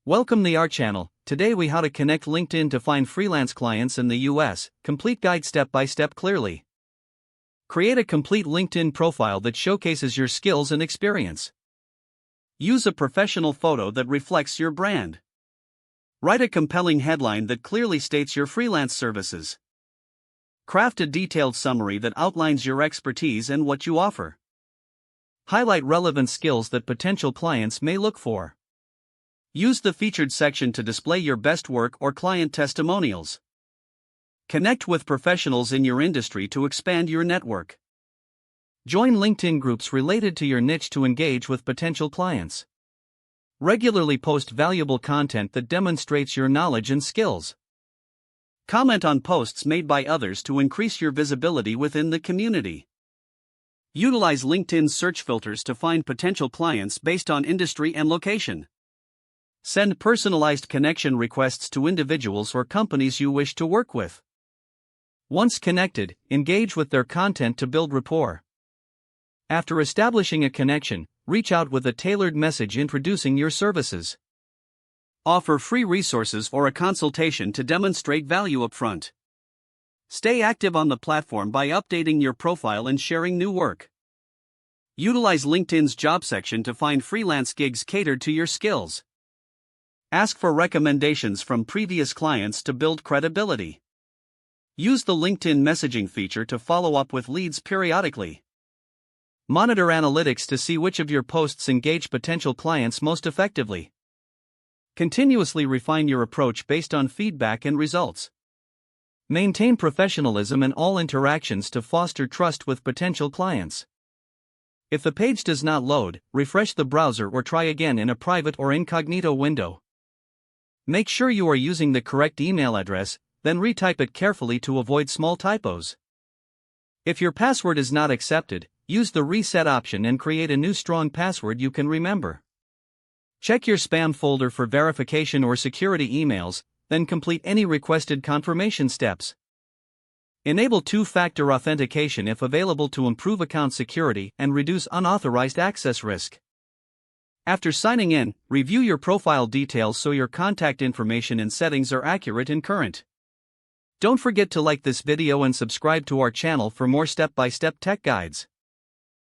Welcome to our channel. Today we how to connect LinkedIn to find freelance clients in the US. Complete guide step by step clearly. Create a complete LinkedIn profile that showcases your skills and experience. Use a professional photo that reflects your brand. Write a compelling headline that clearly states your freelance services. Craft a detailed summary that outlines your expertise and what you offer. Highlight relevant skills that potential clients may look for. Use the featured section to display your best work or client testimonials. Connect with professionals in your industry to expand your network. Join LinkedIn groups related to your niche to engage with potential clients. Regularly post valuable content that demonstrates your knowledge and skills. Comment on posts made by others to increase your visibility within the community. Utilize LinkedIn's search filters to find potential clients based on industry and location. Send personalized connection requests to individuals or companies you wish to work with. Once connected, engage with their content to build rapport. After establishing a connection, reach out with a tailored message introducing your services. Offer free resources or a consultation to demonstrate value upfront. Stay active on the platform by updating your profile and sharing new work. Utilize LinkedIn's job section to find freelance gigs catered to your skills. Ask for recommendations from previous clients to build credibility. Use the LinkedIn messaging feature to follow up with leads periodically. Monitor analytics to see which of your posts engage potential clients most effectively. Continuously refine your approach based on feedback and results. Maintain professionalism in all interactions to foster trust with potential clients. If the page does not load, refresh the browser or try again in a private or incognito window. Make sure you are using the correct email address, then retype it carefully to avoid small typos. If your password is not accepted, use the reset option and create a new strong password you can remember. Check your spam folder for verification or security emails, then complete any requested confirmation steps. Enable two-factor authentication if available to improve account security and reduce unauthorized access risk. After signing in, review your profile details so your contact information and settings are accurate and current. Don't forget to like this video and subscribe to our channel for more step-by-step tech guides.